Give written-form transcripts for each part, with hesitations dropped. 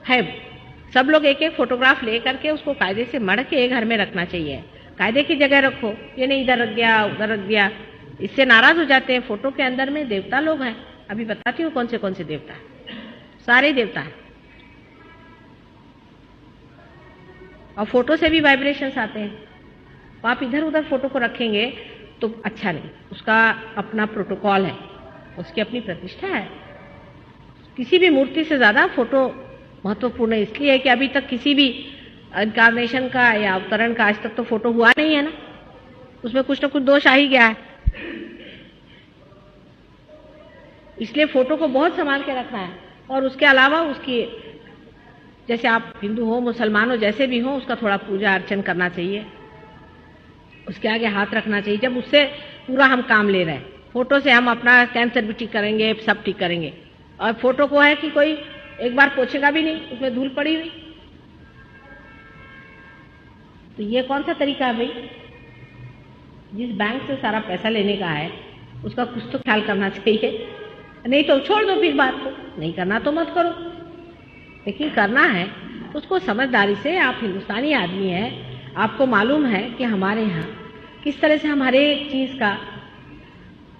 है। सब लोग एक एक फोटोग्राफ ले करके उसको कायदे से मढ़ के घर में रखना चाहिए। कायदे की जगह रखो, ये नहीं इधर रख गया उधर रख दिया, इससे नाराज हो जाते हैं। फोटो के अंदर में देवता लोग हैं, अभी बताती हूँ कौन से देवता हैं, सारे देवता हैं। और फोटो से भी वाइब्रेशंस आते हैं, तो आप इधर उधर फोटो को रखेंगे तो अच्छा नहीं। उसका अपना प्रोटोकॉल है, उसकी अपनी प्रतिष्ठा है। किसी भी मूर्ति से ज़्यादा फोटो महत्वपूर्ण इसलिए है कि अभी तक किसी भी इनकारनेशन का या अवतरण का आज तक तो फोटो हुआ नहीं है ना, उसमें कुछ ना कुछ दोष आ ही गया है। इसलिए फोटो को बहुत संभाल के रखना है। और उसके अलावा उसकी, जैसे आप हिंदू हो मुसलमान हो जैसे भी हो, उसका थोड़ा पूजा अर्चन करना चाहिए, उसके आगे हाथ रखना चाहिए। जब उससे पूरा हम काम ले रहे हैं, फोटो से हम अपना कैंसर भी ठीक करेंगे, सब ठीक करेंगे। और फोटो को है कि कोई एक बार पोछेगा भी नहीं, उसमें धूल पड़ी हुई, तो ये कौन सा तरीका है भाई? जिस बैंक से सारा पैसा लेने का है उसका कुछ तो ख्याल करना चाहिए। नहीं तो छोड़ दो फिर बात को, नहीं करना तो मत करो, लेकिन करना है उसको समझदारी से। आप हिंदुस्तानी आदमी हैं, आपको मालूम है कि हमारे यहाँ किस तरह से हम हर एक चीज़ का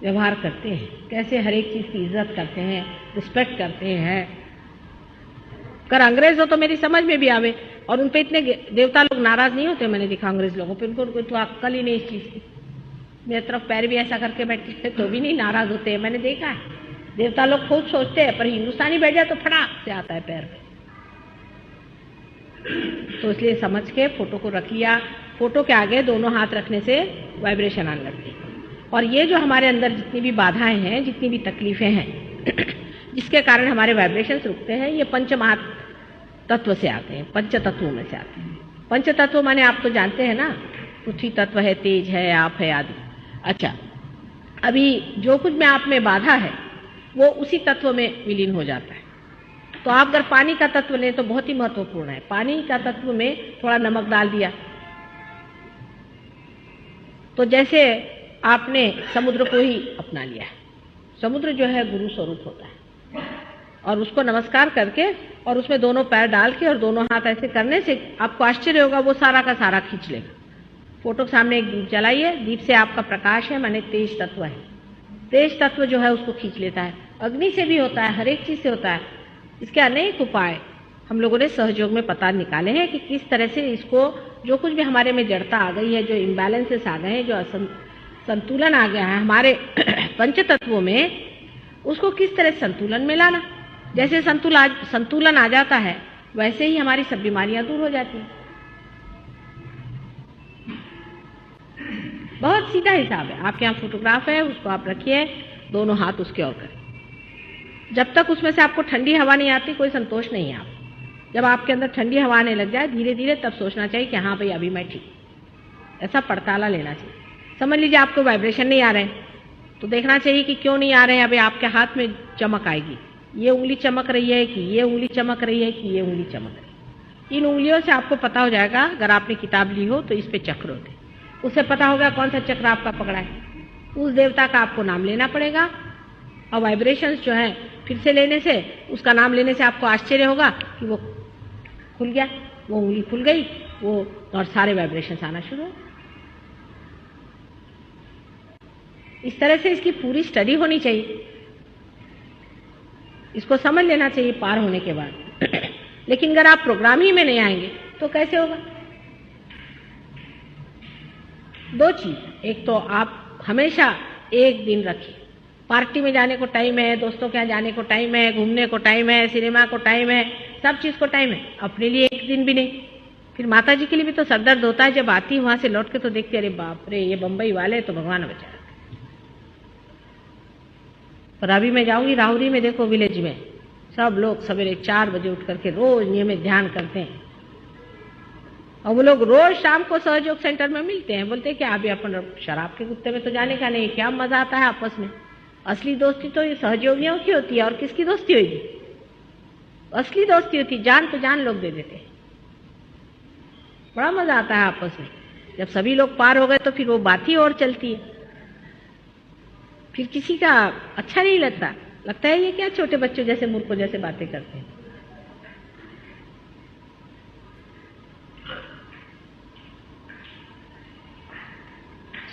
व्यवहार करते हैं, कैसे हर एक चीज़ की इज्जत करते हैं, रिस्पेक्ट करते हैं। अगर अंग्रेज हो तो मेरी समझ में भी आवे, और उन पे इतने देवता लोग नाराज नहीं होते। मैंने देखा अंग्रेज लोगों पे, उनको तो अक्ल ही नहीं इस चीज़ की। मेरी तरफ पैर भी ऐसा करके बैठे थे तो भी नहीं नाराज होते हैं, मैंने देखा है। देवता लोग खुद सोचते हैं, पर हिंदुस्तानी बैठ जाए तो फटाक से आता है पैर पे। तो इसलिए समझ के फोटो को रख लिया। फोटो के आगे दोनों हाथ रखने से वाइब्रेशन आने लगती है। और ये जो हमारे अंदर जितनी भी बाधाएं हैं, जितनी भी तकलीफें हैं जिसके कारण हमारे वाइब्रेशंस रुकते हैं, ये पंच महातत्व से आते हैं, पंच तत्वों में से आते हैं। पंच तत्व माने आप तो जानते हैं ना, पृथ्वी तत्व है, तेज है, आप है आदि। अच्छा, अभी जो कुछ में आप में बाधा है वो उसी तत्व में विलीन हो जाता है। तो आप अगर पानी का तत्व लें तो बहुत ही महत्वपूर्ण है। पानी का तत्व में थोड़ा नमक डाल दिया, तो जैसे आपने समुद्र को ही अपना लिया। समुद्र जो है गुरु स्वरूप होता है, और उसको नमस्कार करके और उसमें दोनों पैर डाल के और दोनों हाथ ऐसे करने से आपको आश्चर्य होगा, वो सारा का सारा खींच लेगा। फोटो के सामने एक दीप जलाइए, दीप से आपका प्रकाश है, माने तेज तत्व है। तेज तत्व जो है उसको खींच लेता है। अग्नि से भी होता है, हर एक चीज से होता है। इसके अनेक उपाय हम लोगों ने सहयोग में पता निकाले हैं कि किस तरह से इसको, जो कुछ भी हमारे में जड़ता आ गई है, जो इम्बैलेंसेस आ गए हैं, जो संतुलन आ गया है हमारे पंच तत्वों में, उसको किस तरह संतुलन में लाना। जैसे संतुलन आ जाता है वैसे ही हमारी सब बीमारियां दूर हो जाती हैं। बहुत सीधा हिसाब है। आपके यहाँ फोटोग्राफ है, उसको आप रखिए, दोनों हाथ उसके ओर करें। जब तक उसमें से आपको ठंडी हवा नहीं आती कोई संतोष नहीं है। आप जब आपके अंदर ठंडी हवा आने लग जाए धीरे धीरे, तब सोचना चाहिए कि हाँ भाई अभी मैं ठीक, ऐसा पड़ताला लेना चाहिए। समझ लीजिए आपको वाइब्रेशन नहीं आ रहे हैं, तो देखना चाहिए कि क्यों नहीं आ रहे हैं। अभी आपके हाथ में चमक आएगी, ये उंगली चमक रही है कि ये उंगली चमक रही है कि ये उंगली चमक रही है। इन उंगलियों से आपको पता हो जाएगा, अगर आपने किताब ली हो तो इस पे चक्र होते, उससे पता होगा कौन सा चक्र आपका पकड़ा है। उस देवता का आपको नाम लेना पड़ेगा, और वाइब्रेशंस जो है फिर से लेने से, उसका नाम लेने से आपको आश्चर्य होगा कि वो खुल गया, वो उंगली खुल गई, वो और सारे वाइब्रेशंस आना शुरू हो। इस तरह से इसकी पूरी स्टडी होनी चाहिए, इसको समझ लेना चाहिए पार होने के बाद। लेकिन अगर आप प्रोग्राम ही में नहीं आएंगे तो कैसे होगा? दो चीज, एक तो आप हमेशा एक दिन रखिए, पार्टी में जाने को टाइम है, दोस्तों के यहाँ जाने को टाइम है, घूमने को टाइम है, सिनेमा को टाइम है, सब चीज को टाइम है, अपने लिए एक दिन भी नहीं। फिर माता जी के लिए भी तो सरदर्द होता है, जब आती वहां से लौट के तो देखते अरे बाप रे ये बम्बई वाले तो भगवान बचा। पर अभी मैं जाऊंगी राहुरी में, देखो विलेज में सब लोग सवेरे 4 बजे उठ करके रोज नियमित ध्यान करते हैं, और वो लोग रोज शाम को सहयोग सेंटर में मिलते हैं। बोलते हैं कि अभी अपन शराब के कुत्ते में तो जाने का नहीं, क्या मजा आता है आपस में। असली दोस्ती तो ये सहयोगियों की होती है, और किसकी दोस्ती होगी? असली दोस्ती होती, जान तो जान लोग दे देते हैं, बड़ा मजा आता है आपस में। जब सभी लोग पार हो गए तो फिर वो बात ही और चलती है, फिर किसी का अच्छा नहीं लगता, लगता है ये क्या छोटे बच्चों जैसे मूर्खों जैसे बातें करते हैं।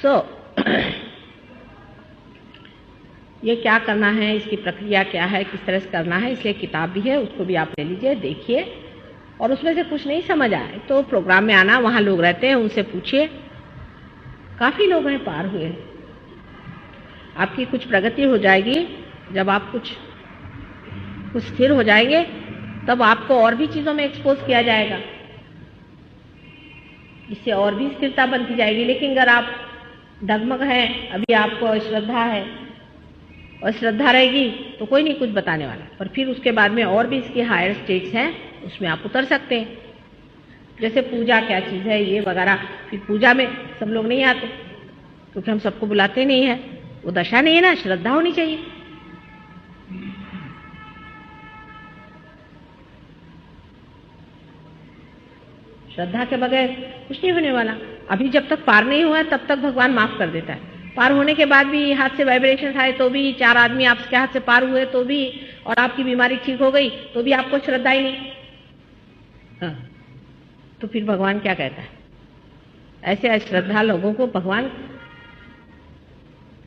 सो ये क्या करना है, इसकी प्रक्रिया क्या है, किस तरह से करना है, इसलिए किताब भी है, उसको भी आप ले लीजिए, देखिए। और उसमें से कुछ नहीं समझ आए तो प्रोग्राम में आना, वहाँ लोग रहते हैं, उनसे पूछिए। काफ़ी लोग हैं पार हुए। आपकी कुछ प्रगति हो जाएगी जब आप कुछ स्थिर हो जाएंगे, तब आपको और भी चीज़ों में एक्सपोज किया जाएगा, इससे और भी स्थिरता बनती जाएगी। लेकिन अगर आप डगमग हैं, अभी आपको श्रद्धा है और श्रद्धा रहेगी तो कोई नहीं कुछ बताने वाला, पर फिर उसके बाद में और भी इसकी हायर स्टेट्स हैं, उसमें आप उतर सकते हैं। जैसे पूजा क्या चीज़ है ये वगैरह, फिर पूजा में सब लोग नहीं आते क्योंकि हम सबको बुलाते नहीं हैं, वो दशा नहीं है ना, श्रद्धा होनी चाहिए। श्रद्धा के बगैर कुछ नहीं होने वाला। अभी जब तक पार नहीं हुआ है तब तक भगवान माफ कर देता है। पार होने के बाद भी हाथ से वाइब्रेशन आए तो भी, 4 आदमी आपके हाथ से पार हुए तो भी, और आपकी बीमारी ठीक हो गई तो भी आपको श्रद्धा ही नहीं। हाँ, तो फिर भगवान क्या कहता है? ऐसे अश्रद्धा लोगों को भगवान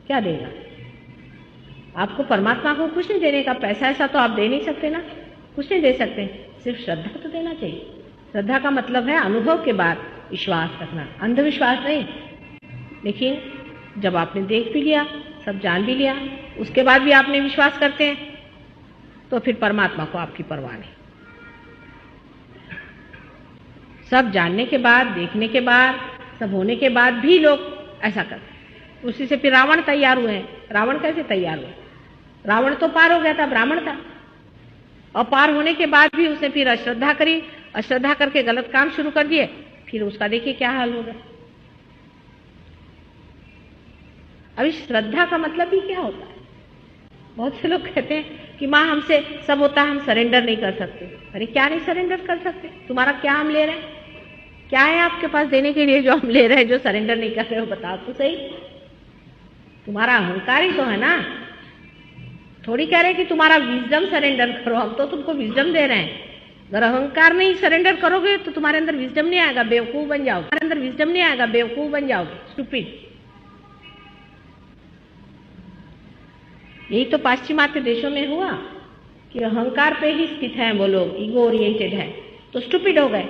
क्या देगा? आपको परमात्मा को कुछ नहीं देने का, पैसा ऐसा तो आप दे नहीं सकते ना, कुछ नहीं दे सकते, सिर्फ श्रद्धा तो देना चाहिए। श्रद्धा का मतलब है अनुभव के बाद विश्वास रखना, अंधविश्वास नहीं। लेकिन जब आपने देख भी लिया, सब जान भी लिया, उसके बाद भी आपने विश्वास करते हैं, तो फिर परमात्मा को आपकी परवाह नहीं। सब जानने के बाद, देखने के बाद, सब होने के बाद भी लोग ऐसा करते हैं। उसी से फिर रावण तैयार हुए हैं। रावण कैसे तैयार हुए? रावण तो पार हो गया था, ब्राह्मण था, और पार होने के बाद भी उसने फिर अश्रद्धा करी, अश्रद्धा करके गलत काम शुरू कर दिए, फिर उसका देखिए क्या हाल हो गया। अभी श्रद्धा का मतलब भी क्या होता है? बहुत से लोग कहते हैं कि माँ हमसे सब होता है, हम सरेंडर नहीं कर सकते। अरे क्या नहीं सरेंडर कर सकते? तुम्हारा क्या हम ले रहे हैं? क्या है आपके पास देने के लिए जो हम ले रहे हैं, जो सरेंडर नहीं कर रहे हो? बताओ तो सही। तुम्हारा अहंकार ही तो है ना। थोड़ी कह रहे कि तुम्हारा विजडम सरेंडर करो, हम तो तुमको विजडम दे रहे हैं। अगर अहंकार नहीं सरेंडर करोगे तो तुम्हारे अंदर विजडम नहीं आएगा, बेवकूफ बन जाओगे। तुम्हारे अंदर विजडम नहीं आएगा, बेवकूफ बन जाओगे, स्टूपिड। यही तो पाश्चिमात्य देशों में हुआ कि अहंकार पे ही स्थित हैं वो लोग, ईगो ओरिएंटेड है, तो स्टूपिड हो गए।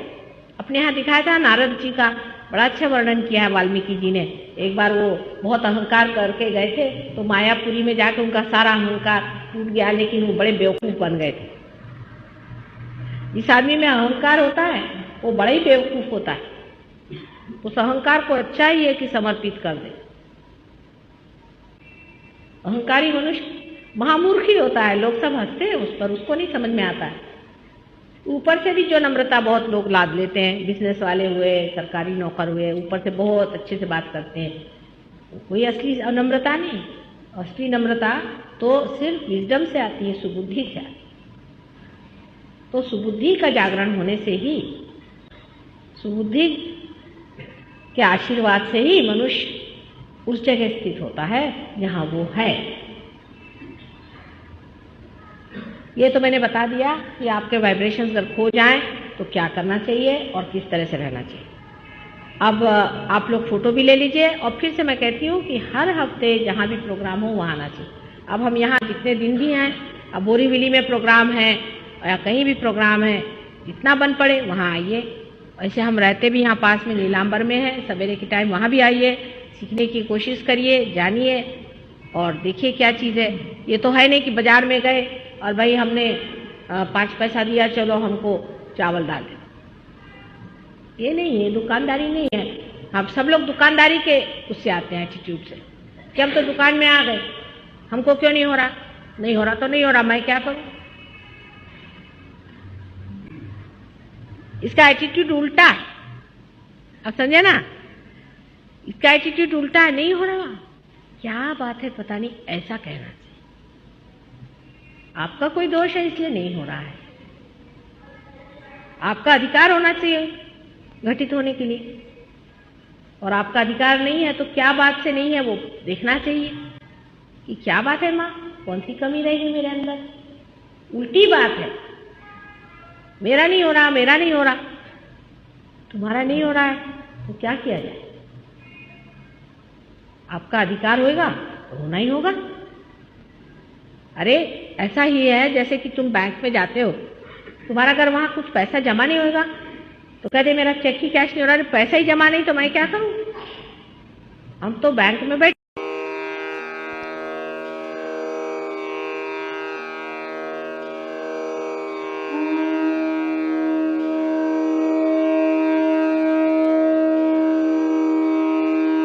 अपने यहाँ दिखाया था नारद जी का, बड़ा अच्छा वर्णन किया है वाल्मीकि जी ने। एक बार वो बहुत अहंकार करके गए थे तो मायापुरी में जाकर उनका सारा अहंकार टूट गया, लेकिन वो बड़े बेवकूफ बन गए थे। जिस आदमी में अहंकार होता है वो बड़ा ही बेवकूफ होता है। उस अहंकार को अच्छा ही है कि समर्पित कर दे। अहंकारी मनुष्य महामूर्ख ही होता है, लोग सब हंसते हैं उस पर, उसको नहीं समझ में आता है। ऊपर से भी जो नम्रता बहुत लोग लाद लेते हैं, बिजनेस वाले हुए, सरकारी नौकर हुए, ऊपर से बहुत अच्छे से बात करते हैं, कोई असली नम्रता नहीं। असली नम्रता तो सिर्फ विजडम से आती है, सुबुद्धि से आती है। तो सुबुद्धि का जागरण होने से ही, सुबुद्धि के आशीर्वाद से ही मनुष्य उस जगह स्थित होता है जहां वो है। ये तो मैंने बता दिया कि आपके वाइब्रेशंस अगर खो जाएं तो क्या करना चाहिए और किस तरह से रहना चाहिए। अब आप लोग फोटो भी ले लीजिए, और फिर से मैं कहती हूँ कि हर हफ्ते जहाँ भी प्रोग्राम हो वहाँ आना चाहिए। अब हम यहाँ जितने दिन भी हैं, अब बोरीवली में प्रोग्राम है या कहीं भी प्रोग्राम है, जितना बन पड़े वहाँ आइए। ऐसे हम रहते भी यहाँ पास में नीलांबर में है, सवेरे के टाइम वहाँ भी आइए, सीखने की कोशिश करिए, जानिए और देखिए क्या चीज़ है। ये तो है नहीं कि बाजार में गए और भाई हमने 5 पैसा दिया, चलो हमको चावल डाल दे। ये नहीं है, दुकानदारी नहीं है। हम सब लोग दुकानदारी के उससे आते हैं, एटीट्यूड से कि हम तो दुकान में आ गए, हमको क्यों नहीं हो रहा? नहीं हो रहा तो नहीं हो रहा, मैं क्या करूं? इसका एटीट्यूड उल्टा है, अब समझे ना? इसका एटीट्यूड उल्टा है, नहीं हो रहा, क्या बात है पता नहीं, ऐसा कहना चाहिए। आपका कोई दोष है इसलिए नहीं हो रहा है, आपका अधिकार होना चाहिए घटित होने के लिए, और आपका अधिकार नहीं है तो क्या बात से नहीं है वो देखना चाहिए कि क्या बात है माँ, कौन सी कमी रहेगी मेरे अंदर। उल्टी बात है, मेरा नहीं हो रहा, मेरा नहीं हो रहा, तुम्हारा नहीं हो रहा है तो क्या किया जाए? आपका अधिकार होगा तो रोना ही होगा। अरे ऐसा ही है जैसे कि तुम बैंक में जाते हो, तुम्हारा अगर वहां कुछ पैसा जमा नहीं होगा तो कहते मेरा चेक ही कैश नहीं हो रहा, पैसा ही जमा नहीं तो मैं क्या करूं। हम तो बैंक में बैठ